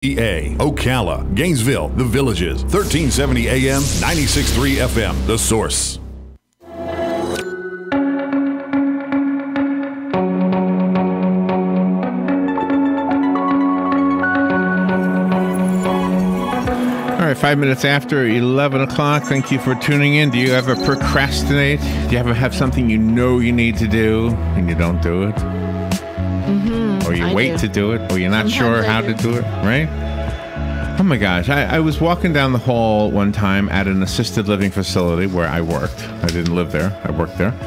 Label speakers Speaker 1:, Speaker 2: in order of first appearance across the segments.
Speaker 1: EA, Ocala, Gainesville, The Villages, 1370 AM, 96.3 FM, The Source.
Speaker 2: All right, 5 minutes after 11 o'clock. Thank you for tuning in. Do you ever procrastinate? Do you ever have something you know you need to do and you don't do it? Or you wait to do it, or you're not sure how to do it, right? Oh my gosh, I was walking down the hall one time at an assisted living facility where I worked. I didn't live there, I worked there.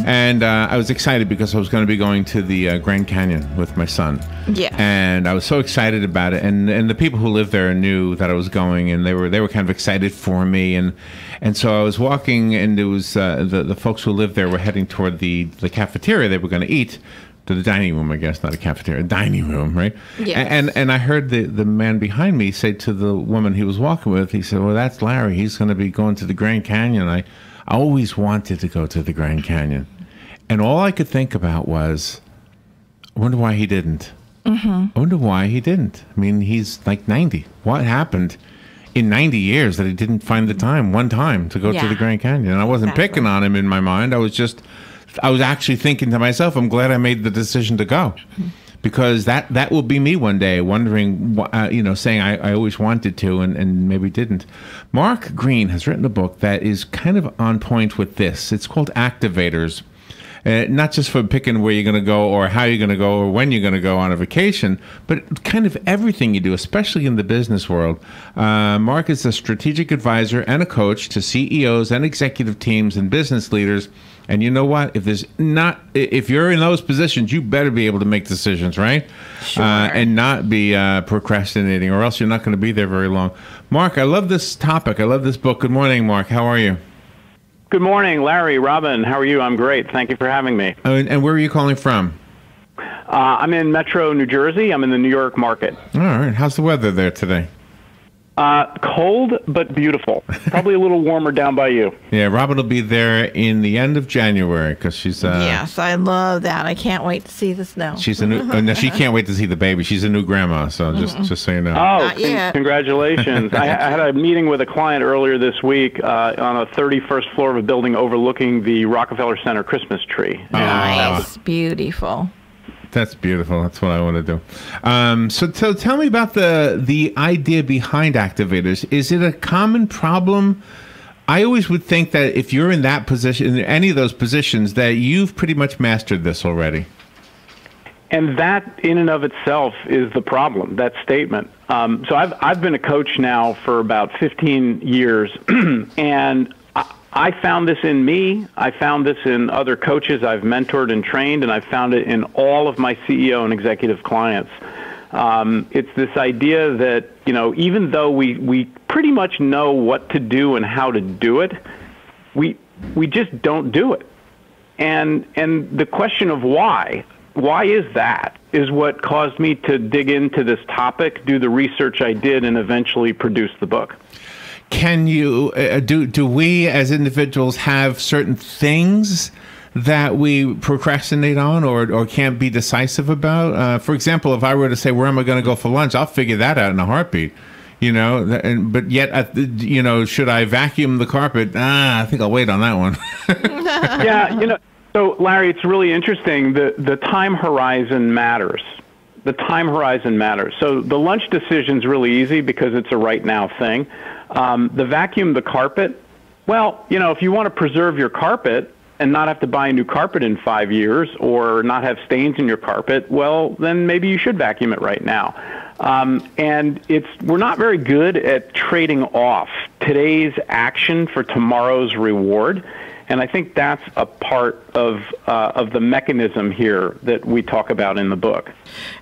Speaker 2: And I was excited because I was going to be going to the Grand Canyon with my son.
Speaker 3: Yeah.
Speaker 2: And I was so excited about it. And the people who lived there knew that I was going, and they were kind of excited for me. And so I was walking, and it was the folks who lived there were heading toward the cafeteria they were going to eat. To the dining room, I guess, not a cafeteria, a dining room, right?
Speaker 3: Yeah.
Speaker 2: And I heard the man behind me say to the woman he was walking with, he said, well, that's Larry. He's going to be going to the Grand Canyon. I always wanted to go to the Grand Canyon. And all I could think about was, I wonder why he didn't. I wonder why he didn't. I mean, he's like 90. What happened in 90 years that he didn't find the time, one time, to go to the Grand Canyon? And I wasn't picking on him in my mind. I was actually thinking to myself, I'm glad I made the decision to go, because that will be me one day, wondering, saying I always wanted to and maybe didn't. Mark Green has written a book that is kind of on point with this. It's called Activators. Not just for picking where you're going to go or how you're going to go or when you're going to go on a vacation, but kind of everything you do, especially in the business world. Mark is a strategic advisor and a coach to CEOs and executive teams and business leaders. And you know what? If you're in those positions, you better be able to make decisions, right?
Speaker 3: Sure.
Speaker 2: And not be procrastinating, or else you're not going to be there very long. Mark, I love this topic. I love this book. Good morning, Mark. How are you?
Speaker 4: Good morning, Larry, Robin. How are you? I'm great. Thank you for having me.
Speaker 2: And where are you calling from?
Speaker 4: I'm in Metro, New Jersey. I'm in the New York market.
Speaker 2: All right. How's the weather there today?
Speaker 4: Cold, but beautiful. Probably a little warmer down by you.
Speaker 2: Yeah, Robin will be there in the end of January because she's...
Speaker 3: yes, I love that. I can't wait to see the snow.
Speaker 2: She's a new... no, she can't wait to see the baby. She's a new grandma, so just so you know.
Speaker 4: Oh, congratulations. I had a meeting with a client earlier this week on a 31st floor of a building overlooking the Rockefeller Center Christmas tree.
Speaker 3: Nice. Beautiful.
Speaker 2: That's beautiful. That's what I want to do. So tell me about the idea behind Activators. Is it a common problem? I always would think that if you're in that position, in any of those positions, that you've pretty much mastered this already.
Speaker 4: And that, in and of itself, is the problem, that statement. So I've been a coach now for about 15 years, and I found this in me. I found this in other coaches I've mentored and trained, and I found it in all of my CEO and executive clients. It's this idea that, even though we pretty much know what to do and how to do it, we just don't do it. And the question of why is that, is what caused me to dig into this topic, do the research I did, and eventually produce the book.
Speaker 2: Can you do we as individuals have certain things that we procrastinate on or can't be decisive about? For example, if I were to say, where am I going to go for lunch? I'll figure that out in a heartbeat, but yet, should I vacuum the carpet? I think I'll wait on that one.
Speaker 4: Yeah, so Larry, it's really interesting. The time horizon matters. The time horizon matters. So the lunch decision's really easy because it's a right now thing. The vacuum the carpet, well, if you want to preserve your carpet and not have to buy a new carpet in 5 years or not have stains in your carpet, well, then maybe you should vacuum it right now. And we're not very good at trading off today's action for tomorrow's reward. And I think that's a part of the mechanism here that we talk about in the book.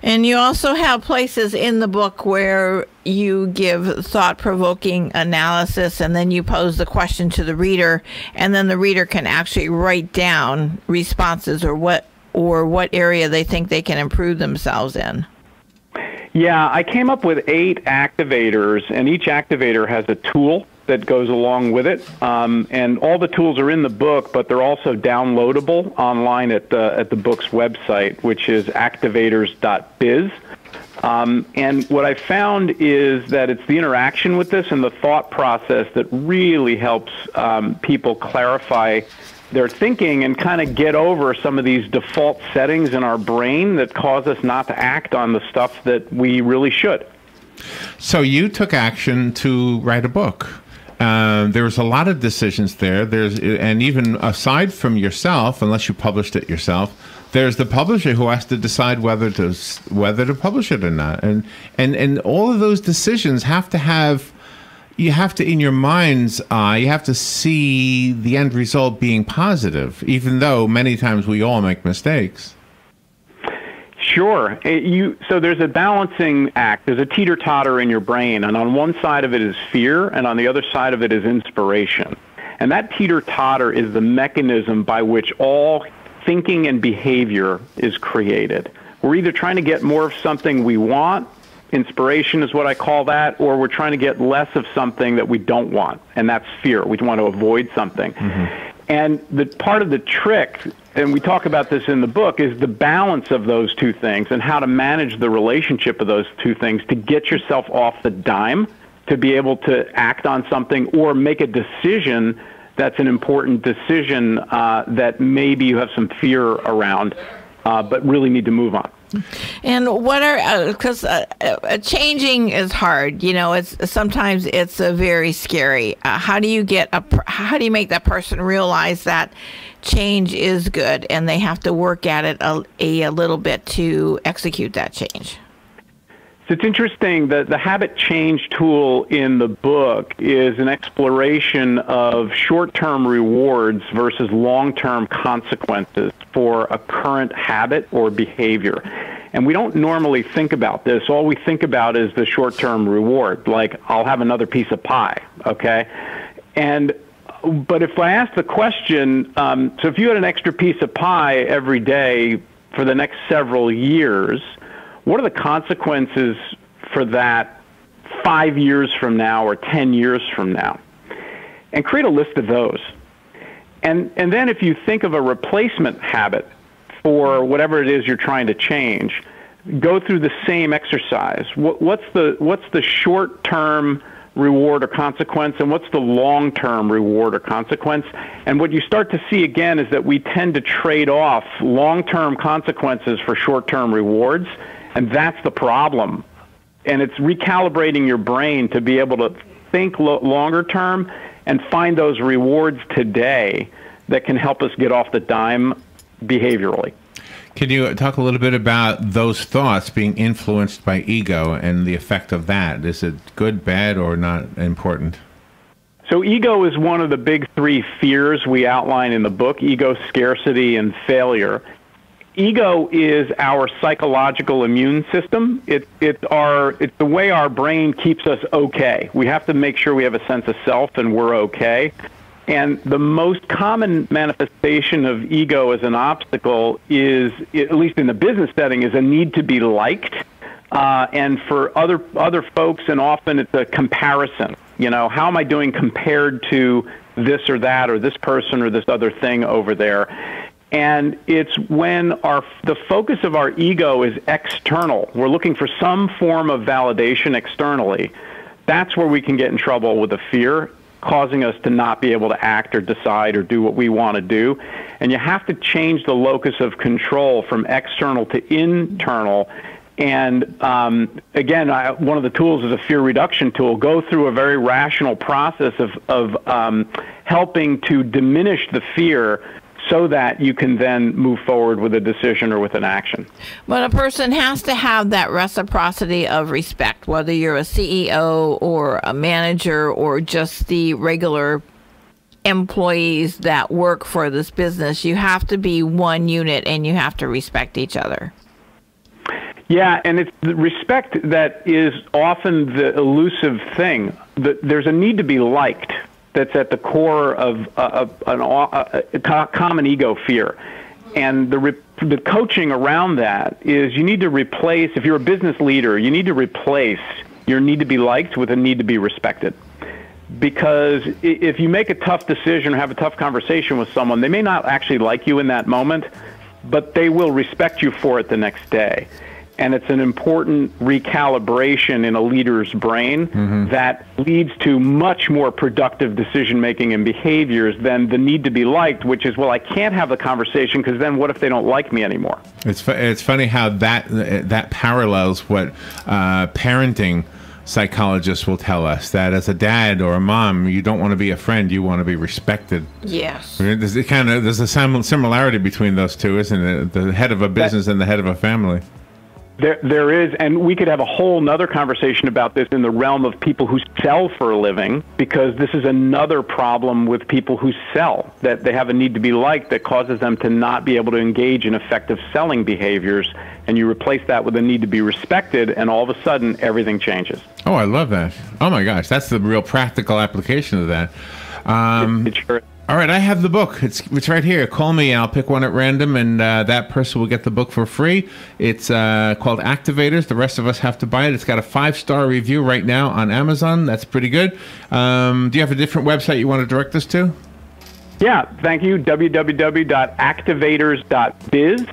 Speaker 3: And you also have places in the book where you give thought-provoking analysis, and then you pose the question to the reader, and then the reader can actually write down responses or what area they think they can improve themselves in.
Speaker 4: Yeah, I came up with 8 activators, and each activator has a tool that goes along with it, and all the tools are in the book, but they're also downloadable online at the book's website, which is activators.biz. And what I found is that it's the interaction with this and the thought process that really helps people clarify their thinking and kind of get over some of these default settings in our brain that cause us not to act on the stuff that we really should.
Speaker 2: So you took action to write a book. There was a lot of decisions there. And even aside from yourself, unless you published it yourself, there's the publisher who has to decide whether to publish it or not. And all of those decisions have to have, you have to, in your mind's eye, you have to see the end result being positive, even though many times we all make mistakes.
Speaker 4: Sure. So there's a balancing act. There's a teeter-totter in your brain, and on one side of it is fear, and on the other side of it is inspiration. And that teeter-totter is the mechanism by which all thinking and behavior is created. We're either trying to get more of something we want, inspiration is what I call that, or we're trying to get less of something that we don't want, and that's fear. We want to avoid something. Mm-hmm. And the part of the trick, and we talk about this in the book, is the balance of those two things and how to manage the relationship of those two things to get yourself off the dime, to be able to act on something or make a decision that's an important decision that maybe you have some fear around, but really need to move on.
Speaker 3: And what are, because changing is hard, you know, sometimes it's very scary. How do you make that person realize that change is good and they have to work at it a little bit to execute that change?
Speaker 4: So it's interesting that the habit change tool in the book is an exploration of short-term rewards versus long-term consequences for a current habit or behavior. And we don't normally think about this. All we think about is the short-term reward, like I'll have another piece of pie, okay? But if I ask the question, so if you had an extra piece of pie every day for the next several years, what are the consequences for that 5 years from now or 10 years from now? And create a list of those. And then if you think of a replacement habit for whatever it is you're trying to change, go through the same exercise. What's the short-term reward or consequence, and what's the long-term reward or consequence? And what you start to see again is that we tend to trade off long-term consequences for short-term rewards, and that's the problem. And it's recalibrating your brain to be able to think longer term and find those rewards today that can help us get off the dime behaviorally.
Speaker 2: Can you talk a little bit about those thoughts being influenced by ego and the effect of that? Is it good, bad, or not important?
Speaker 4: So ego is one of the big three fears we outline in the book: ego, scarcity, and failure. Ego is our psychological immune system. It's the way our brain keeps us okay. We have to make sure we have a sense of self and we're okay. And the most common manifestation of ego as an obstacle is, at least in the business setting, is a need to be liked. And for other folks, and often it's a comparison. You know, how am I doing compared to this or that or this person or this other thing over there? And it's when the focus of our ego is external. We're looking for some form of validation externally. That's where we can get in trouble with the fear, causing us to not be able to act or decide or do what we want to do. And you have to change the locus of control from external to internal. And again, one of the tools is a fear reduction tool. Go through a very rational process of helping to diminish the fear so that you can then move forward with a decision or with an action.
Speaker 3: But a person has to have that reciprocity of respect, whether you're a CEO or a manager or just the regular employees that work for this business. You have to be one unit and you have to respect each other.
Speaker 4: Yeah, and it's the respect that is often the elusive thing. There's a need to be liked that's at the core of a common ego fear. And the coaching around that is you need to replace, if you're a business leader, you need to replace your need to be liked with a need to be respected. Because if you make a tough decision or have a tough conversation with someone, they may not actually like you in that moment, but they will respect you for it the next day. and it's an important recalibration in a leader's brain that leads to much more productive decision-making and behaviors than the need to be liked, which is, well, I can't have the conversation because then what if they don't like me anymore?
Speaker 2: It's funny how that parallels what parenting psychologists will tell us, that as a dad or a mom, you don't want to be a friend, you want to be respected.
Speaker 3: Yes.
Speaker 2: There's a similarity between those two, isn't it? The head of a business and the head of a family.
Speaker 4: There is, and we could have a whole nother conversation about this in the realm of people who sell for a living, because this is another problem with people who sell, that they have a need to be liked that causes them to not be able to engage in effective selling behaviors, and you replace that with a need to be respected, and all of a sudden, everything changes.
Speaker 2: Oh, I love that. Oh, my gosh, that's the real practical application of that.
Speaker 4: It sure is.
Speaker 2: All right, I have the book. It's right here. Call me, and I'll pick one at random, and that person will get the book for free. It's called Activators. The rest of us have to buy it. It's got a 5-star review right now on Amazon. That's pretty good. Do you have a different website you want to direct us to?
Speaker 4: Yeah, thank you. www.activators.biz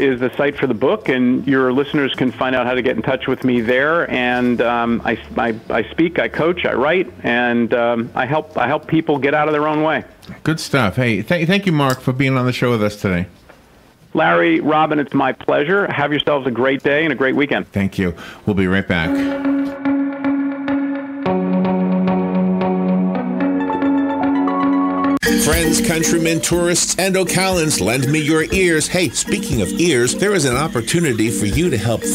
Speaker 4: is the site for the book, and your listeners can find out how to get in touch with me there. And I speak, I coach, I write, and I help people get out of their own way.
Speaker 2: Good stuff. Hey, thank you, Mark, for being on the show with us today.
Speaker 4: Larry, Robin, it's my pleasure. Have yourselves a great day and a great weekend.
Speaker 2: Thank you. We'll be right back.
Speaker 5: Friends, countrymen, tourists, and Ocalans, lend me your ears. Hey, speaking of ears, there is an opportunity for you to help feed